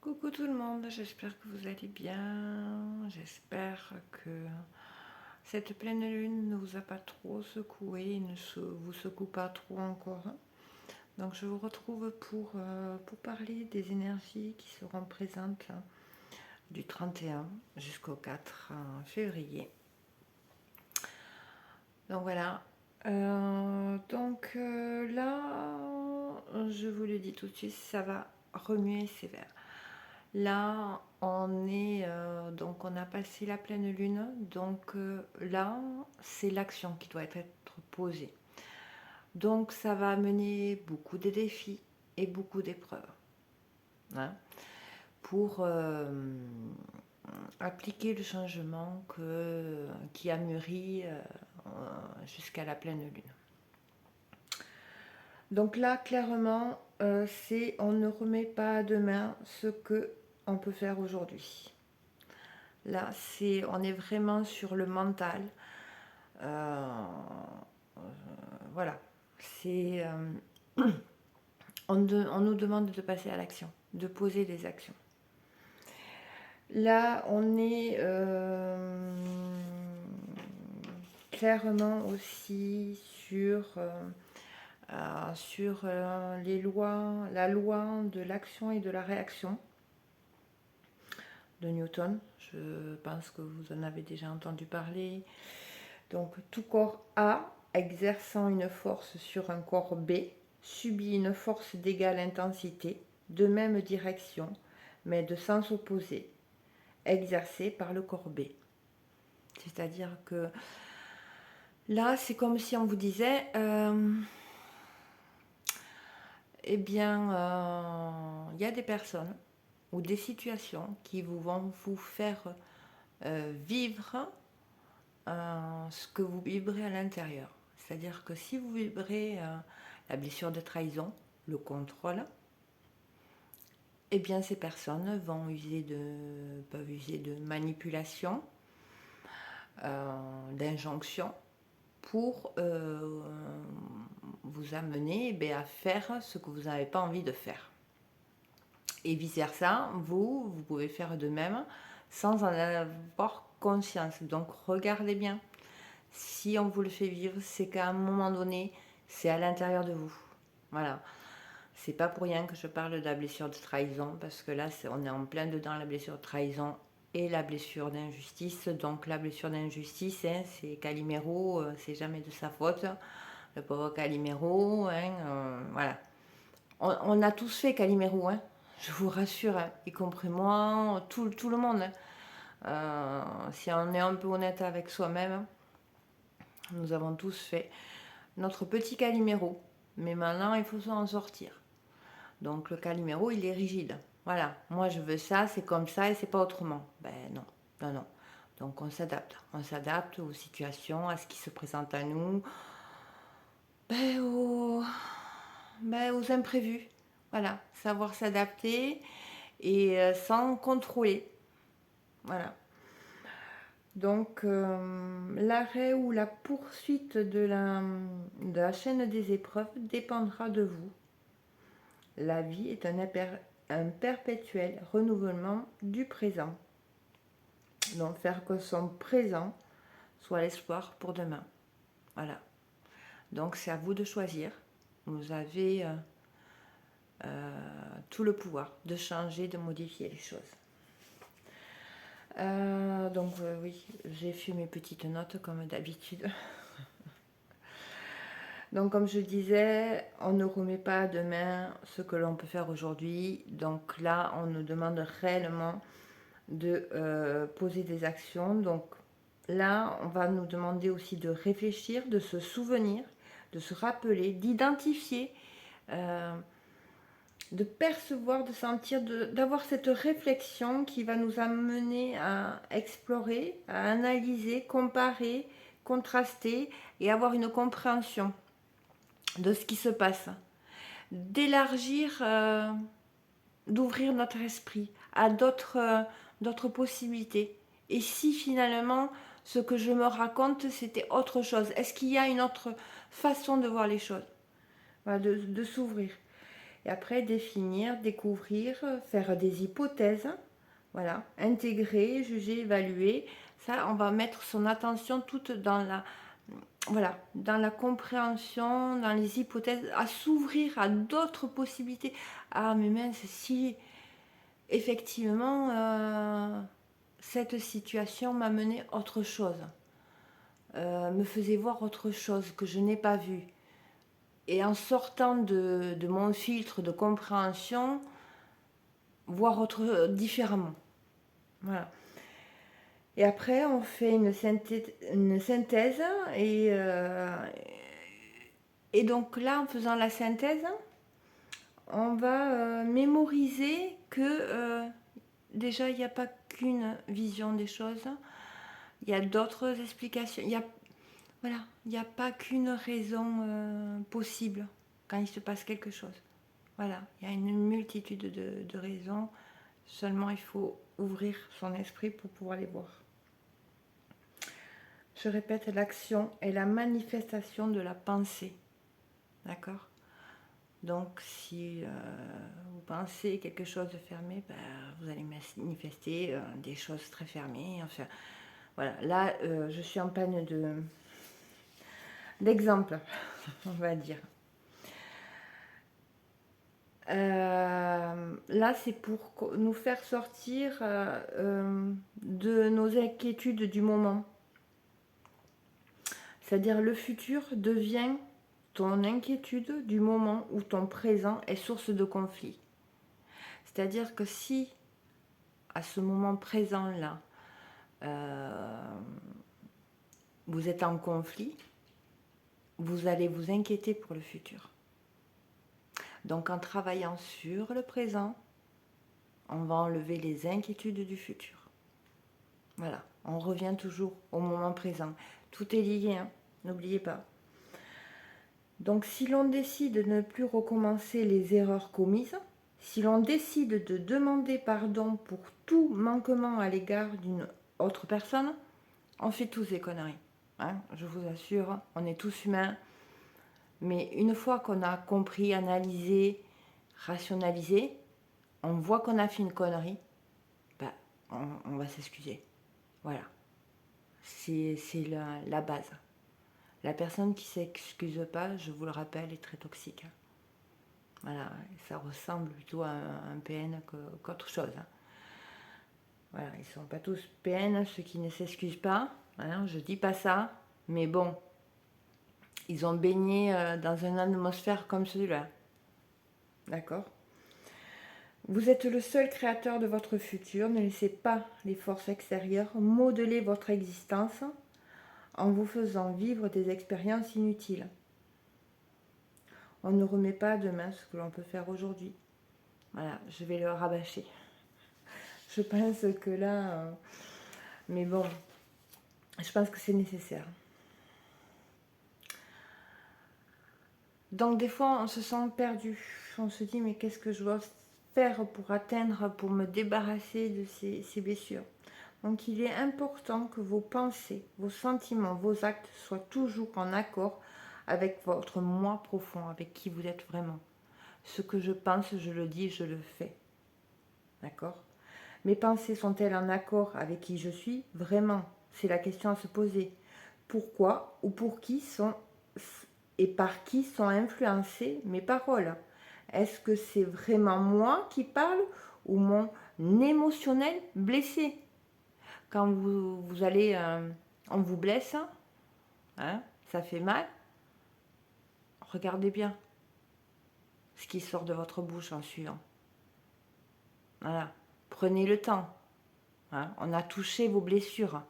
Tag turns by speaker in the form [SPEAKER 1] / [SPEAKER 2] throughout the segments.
[SPEAKER 1] Coucou tout le monde, j'espère que vous allez bien. J'espère que cette pleine lune ne vous a pas trop secoué, ne vous secoue pas trop encore. Donc je vous retrouve pour parler des énergies qui seront présentes du 31 jusqu'au 4 février. Donc voilà. Là, je vous le dis tout de suite, ça va remuer sévère. Là, donc on a passé la pleine lune, donc là, c'est l'action qui doit être posée. Donc ça va amener beaucoup de défis et beaucoup d'épreuves, hein, pour appliquer le changement qui a mûri jusqu'à la pleine lune. Donc là, clairement, on ne remet pas à demain ce que on peut faire aujourd'hui. Là, on est vraiment sur le mental. Voilà. On nous demande de passer à l'action, de poser des actions. Là, on est clairement aussi sur les lois, la loi de l'action et de la réaction de Newton. Je pense que vous en avez déjà entendu parler. Donc, tout corps A exerçant une force sur un corps B subit une force d'égale intensité, de même direction, mais de sens opposé, exercée par le corps B. C'est-à-dire que là, c'est comme si on vous disait, eh bien, il y a des personnes ou des situations qui vont vous faire vivre ce que vous vibrez à l'intérieur. C'est-à-dire que si vous vibrez la blessure de trahison, le contrôle, eh bien ces personnes peuvent user de manipulation, d'injonction pour vous amener à faire ce que vous n'avez pas envie de faire. Et vice-versa, vous pouvez faire de même sans en avoir conscience. Donc regardez bien. Si on vous le fait vivre, c'est qu'à un moment donné, c'est à l'intérieur de vous. Voilà. C'est pas pour rien que je parle de la blessure de trahison, parce que là, on est en plein dedans la blessure de trahison et la blessure d'injustice. Donc la blessure d'injustice, hein, c'est Calimero, c'est jamais de sa faute. Le pauvre Calimero, hein, voilà. On a tous fait Calimero, hein, je vous rassure, hein, y compris moi, tout le monde. Si on est un peu honnête avec soi-même, nous avons tous fait notre petit Calimero. Mais maintenant, il faut s'en sortir. Donc le Calimero, il est rigide. Voilà, moi je veux ça, c'est comme ça et c'est pas autrement. Ben non, non, non. Donc on s'adapte. On s'adapte aux situations, à ce qui se présente à nous, ben, aux imprévus. Voilà, savoir s'adapter et sans contrôler. Voilà. Donc l'arrêt ou la poursuite de la chaîne des épreuves dépendra de vous. La vie est un perpétuel renouvellement du présent. Donc faire que son présent soit l'espoir pour demain. Voilà. Donc c'est à vous de choisir. Vous avez tout le pouvoir de changer, de modifier les choses. Oui, j'ai fait mes petites notes comme d'habitude. Donc comme je disais, on ne remet pas à demain ce que l'on peut faire aujourd'hui. Donc là, on nous demande réellement de poser des actions. Donc là, on va nous demander aussi de réfléchir, de se souvenir, de se rappeler, d'identifier, de percevoir, de sentir, d'avoir cette réflexion qui va nous amener à explorer, à analyser, comparer, contraster et avoir une compréhension de ce qui se passe. D'élargir, d'ouvrir notre esprit à d'autres possibilités. Et si finalement ce que je me raconte c'était autre chose, est-ce qu'il y a une autre façon de voir les choses, voilà, de s'ouvrir. Et après, définir, découvrir, faire des hypothèses. Voilà, intégrer, juger, évaluer. Ça, on va mettre son attention toute dans la, voilà, dans la compréhension, dans les hypothèses, à s'ouvrir à d'autres possibilités. Ah, mais mince, si effectivement cette situation m'a mené autre chose, me faisait voir autre chose que je n'ai pas vu. Et en sortant de mon filtre de compréhension, voir autre, différemment. Voilà. Et après, on fait une synthèse et donc là, en faisant la synthèse, on va mémoriser que déjà, il n'y a pas qu'une vision des choses, il y a d'autres explications, voilà, il n'y a pas qu'une raison possible quand il se passe quelque chose. Voilà, il y a une multitude de raisons, seulement il faut ouvrir son esprit pour pouvoir les voir. Je répète, l'action est la manifestation de la pensée. D'accord? Donc, si vous pensez quelque chose de fermé, ben, vous allez manifester des choses très fermées. Enfin, voilà. Là, je suis en panne d'exemple, on va dire. Là, c'est pour nous faire sortir de nos inquiétudes du moment. C'est-à-dire le futur devient ton inquiétude du moment où ton présent est source de conflit. C'est-à-dire que si, à ce moment présent-là, vous êtes en conflit, vous allez vous inquiéter pour le futur. Donc en travaillant sur le présent, on va enlever les inquiétudes du futur. Voilà, on revient toujours au moment présent. Tout est lié, hein, n'oubliez pas. Donc si l'on décide de ne plus recommencer les erreurs commises, si l'on décide de demander pardon pour tout manquement à l'égard d'une autre personne, on fait tous des conneries. Hein, je vous assure, on est tous humains. Mais une fois qu'on a compris, analysé, rationalisé, on voit qu'on a fait une connerie, ben, on va s'excuser. Voilà. C'est la base. La personne qui ne s'excuse pas, je vous le rappelle, est très toxique. Voilà, ça ressemble plutôt à un PN qu'autre chose. Voilà, ils ne sont pas tous PN, ceux qui ne s'excusent pas. Hein, je ne dis pas ça, mais bon, ils ont baigné dans une atmosphère comme celui-là. D'accord? Vous êtes le seul créateur de votre futur. Ne laissez pas les forces extérieures modeler votre existence en vous faisant vivre des expériences inutiles. On ne remet pas à demain ce que l'on peut faire aujourd'hui. Voilà, je vais le rabâcher. Je pense que là... mais bon, je pense que c'est nécessaire. Donc des fois, on se sent perdu. On se dit, mais qu'est-ce que je dois faire pour atteindre, pour me débarrasser de ces blessures? Donc il est important que vos pensées, vos sentiments, vos actes soient toujours en accord avec votre moi profond, avec qui vous êtes vraiment. Ce que je pense, je le dis, je le fais. D'accord? Mes pensées sont-elles en accord avec qui je suis? Vraiment, c'est la question à se poser. Pourquoi ou pour qui sont et par qui sont influencées mes paroles? Est-ce que c'est vraiment moi qui parle ou mon émotionnel blessé? Quand vous allez, on vous blesse, hein, ça fait mal, regardez bien ce qui sort de votre bouche en suivant. Voilà, prenez le temps. Hein, on a touché vos blessures.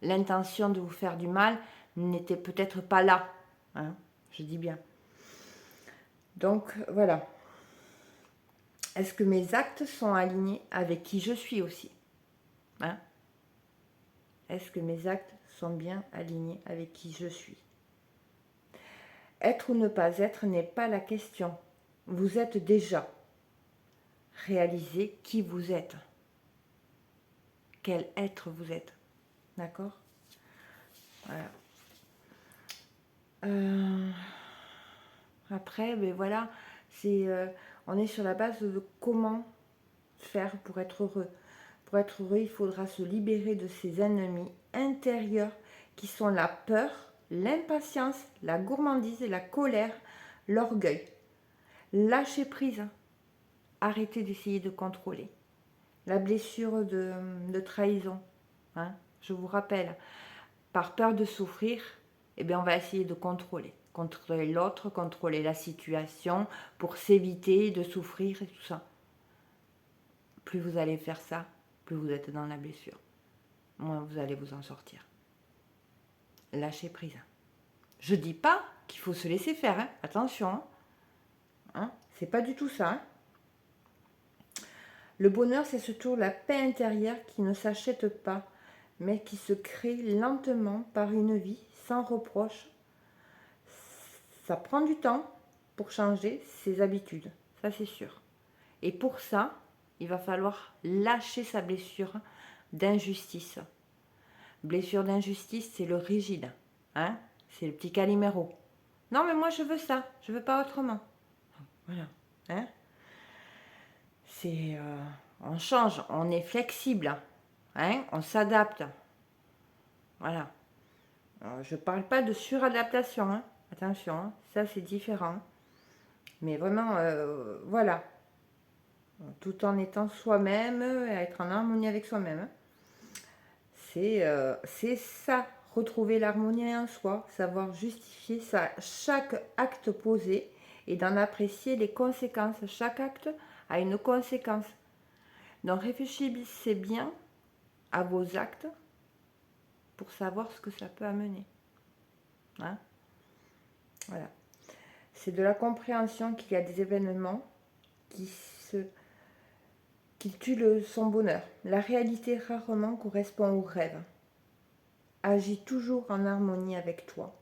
[SPEAKER 1] L'intention de vous faire du mal n'était peut-être pas là. Hein, je dis bien. Donc voilà. Est-ce que mes actes sont alignés avec qui je suis aussi? Hein? Est-ce que mes actes sont bien alignés avec qui je suis? Être ou ne pas être n'est pas la question. Vous êtes déjà. Réalisez qui vous êtes. Quel être vous êtes. D'accord? Voilà. Après, ben voilà, On est sur la base de comment faire pour être heureux. Pour être heureux, il faudra se libérer de ses ennemis intérieurs qui sont la peur, l'impatience, la gourmandise, la colère, l'orgueil. Lâcher prise. Arrêtez d'essayer de contrôler. La blessure de trahison. Hein, je vous rappelle, par peur de souffrir, eh bien, on va essayer de contrôler. Contrôler l'autre, contrôler la situation pour s'éviter de souffrir et tout ça. Plus vous allez faire ça, plus vous êtes dans la blessure. Moins vous allez vous en sortir. Lâchez prise. Je dis pas qu'il faut se laisser faire, hein. Attention. Hein, c'est pas du tout ça. Hein. Le bonheur, c'est surtout la paix intérieure qui ne s'achète pas, mais qui se crée lentement par une vie sans reproche. Ça prend du temps pour changer ses habitudes, ça c'est sûr. Et pour ça, il va falloir lâcher sa blessure d'injustice. Blessure d'injustice, c'est le rigide, hein, c'est le petit Calimero. Non mais moi je veux ça, je veux pas autrement. Voilà, hein. On change, on est flexible, hein, on s'adapte. Voilà. Alors, je parle pas de suradaptation, hein. Attention, hein, ça c'est différent. Mais vraiment, voilà. Tout en étant soi-même, être en harmonie avec soi-même. Hein. C'est ça, retrouver l'harmonie en soi, savoir justifier chaque acte posé et d'en apprécier les conséquences. Chaque acte a une conséquence. Donc réfléchissez bien à vos actes pour savoir ce que ça peut amener. Hein, voilà. C'est de la compréhension qu'il y a des événements qui tuent son bonheur. La réalité rarement correspond au rêve. Agis toujours en harmonie avec toi,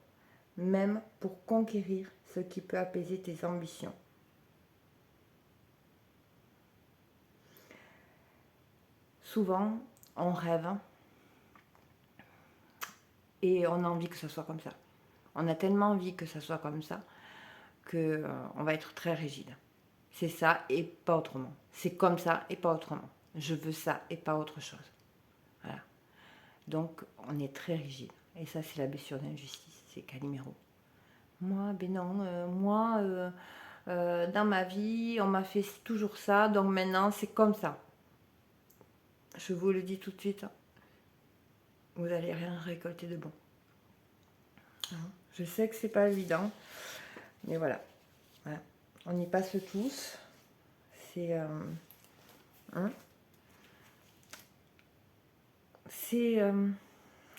[SPEAKER 1] même pour conquérir ce qui peut apaiser tes ambitions. Souvent, on rêve et on a envie que ça soit comme ça. On a tellement envie que ça soit comme ça qu'on va être très rigide. C'est ça et pas autrement. C'est comme ça et pas autrement. Je veux ça et pas autre chose. Voilà. Donc, on est très rigide. Et ça, c'est la blessure d'injustice. C'est Calimero. Moi, ben non. Dans ma vie, on m'a fait toujours ça. Donc maintenant, c'est comme ça. Je vous le dis tout de suite. Vous n'allez rien récolter de bon. Je sais que c'est pas évident. Mais voilà. Voilà. On y passe tous. C'est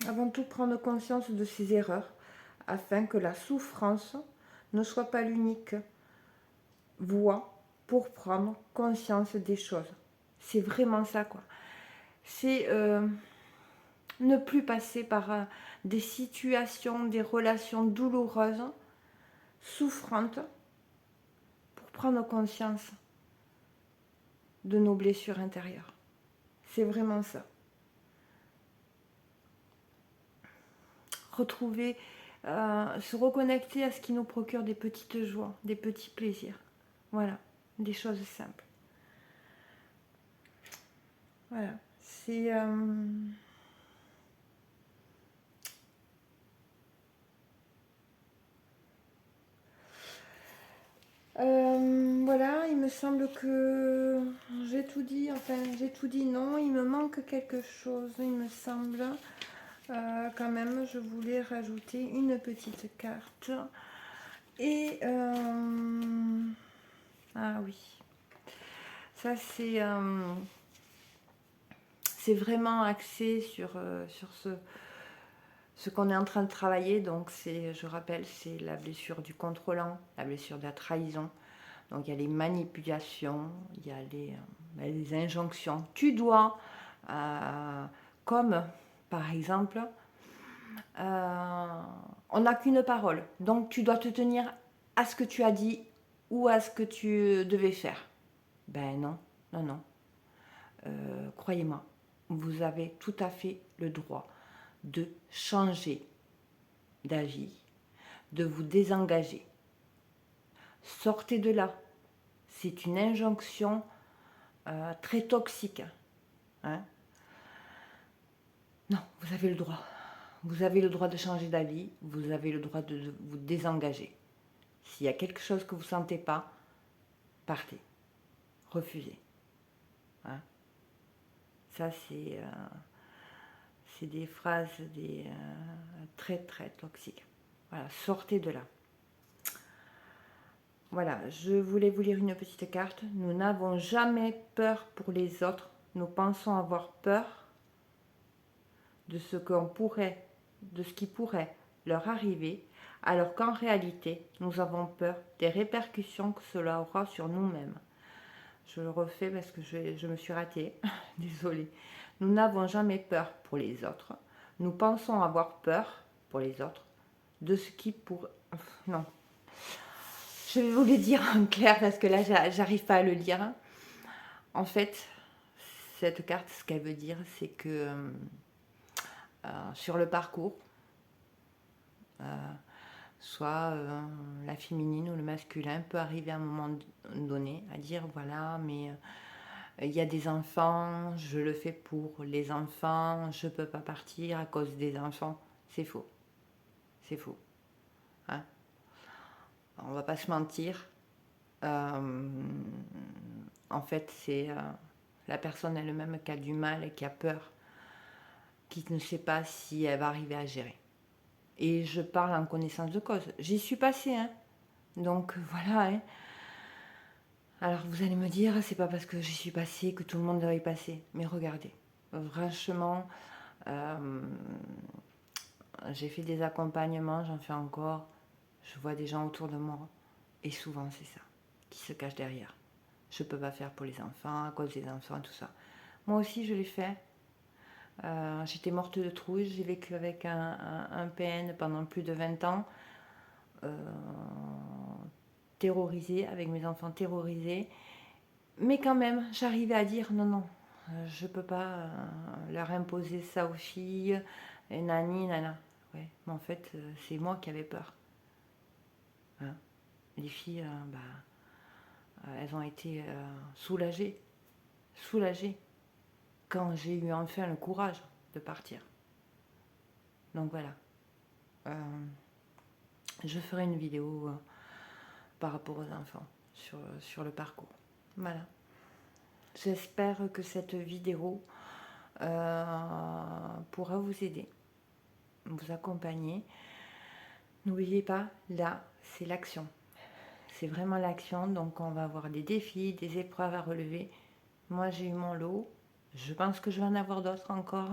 [SPEAKER 1] avant tout prendre conscience de ses erreurs afin que la souffrance ne soit pas l'unique voie pour prendre conscience des choses. C'est vraiment ça, quoi. C'est ne plus passer par des situations, des relations douloureuses, souffrantes, pour prendre conscience de nos blessures intérieures. C'est vraiment ça. Retrouver, se reconnecter à ce qui nous procure des petites joies, des petits plaisirs. Voilà, des choses simples. Voilà, c'est... voilà, il me semble que j'ai tout dit, enfin j'ai tout dit, non, il me manque quelque chose, il me semble. Quand même, je voulais rajouter une petite carte. Et... ah oui. Ça, c'est vraiment axé sur ce qu'on est en train de travailler. Donc, je rappelle, c'est la blessure du contrôlant, la blessure de la trahison. Donc, il y a les manipulations, il y a les injonctions. Tu dois, comme par exemple, on n'a qu'une parole. Donc, tu dois te tenir à ce que tu as dit ou à ce que tu devais faire. Ben non, non, non. Croyez-moi, vous avez tout à fait le droit de changer d'avis, de vous désengager. Sortez de là. C'est une injonction très toxique. Hein. Non, vous avez le droit. Vous avez le droit de changer d'avis, vous avez le droit de vous désengager. S'il y a quelque chose que vous ne sentez pas, partez. Refusez. Hein. Ça, c'est des phrases très très toxiques. Voilà, sortez de là. Voilà, je voulais vous lire une petite carte. Nous n'avons jamais peur pour les autres. Nous pensons avoir peur de ce qui pourrait leur arriver, alors qu'en réalité, nous avons peur des répercussions que cela aura sur nous-mêmes. Je le refais parce que je me suis ratée. Désolée. Nous n'avons jamais peur pour les autres. Nous pensons avoir peur pour les autres de ce qui pourrait... Non. Je vais vous le dire en clair parce que là, j'arrive pas à le lire. En fait, cette carte, ce qu'elle veut dire, c'est que sur le parcours, soit la féminine ou le masculin peut arriver à un moment donné à dire voilà, mais il y a des enfants, je le fais pour les enfants, je ne peux pas partir à cause des enfants. C'est faux. C'est faux. Hein, on va pas se mentir. En fait, c'est la personne elle-même qui a du mal et qui a peur, qui ne sait pas si elle va arriver à gérer. Et je parle en connaissance de cause. J'y suis passée, hein. Donc voilà. Hein. Alors vous allez me dire, c'est pas parce que j'y suis passée que tout le monde doit y passer. Mais regardez, franchement, j'ai fait des accompagnements, j'en fais encore. Je vois des gens autour de moi. Et souvent c'est ça, qui se cache derrière. Je peux pas faire pour les enfants, à cause des enfants, tout ça. Moi aussi je l'ai fait. J'étais morte de trouille, j'ai vécu avec un PN pendant plus de 20 ans. Terrorisée, avec mes enfants terrorisés. Mais quand même, j'arrivais à dire non, non, je peux pas leur imposer ça aux filles, et nani, nana. Ouais, mais en fait, c'est moi qui avais peur. Hein. Les filles, elles ont été soulagées, quand j'ai eu enfin le courage de partir. Donc voilà. Je ferai une vidéo par rapport aux enfants sur le parcours. Voilà. J'espère que cette vidéo pourra vous aider, vous accompagner. N'oubliez pas, là, c'est l'action. C'est vraiment l'action, donc on va avoir des défis, des épreuves à relever. Moi, j'ai eu mon lot. Je pense que je vais en avoir d'autres encore.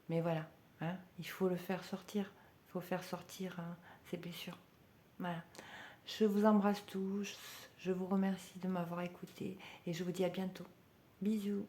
[SPEAKER 1] Mais voilà, hein, il faut le faire sortir. Il faut faire sortir ces blessures. Voilà. Je vous embrasse tous. Je vous remercie de m'avoir écouté et je vous dis à bientôt. Bisous.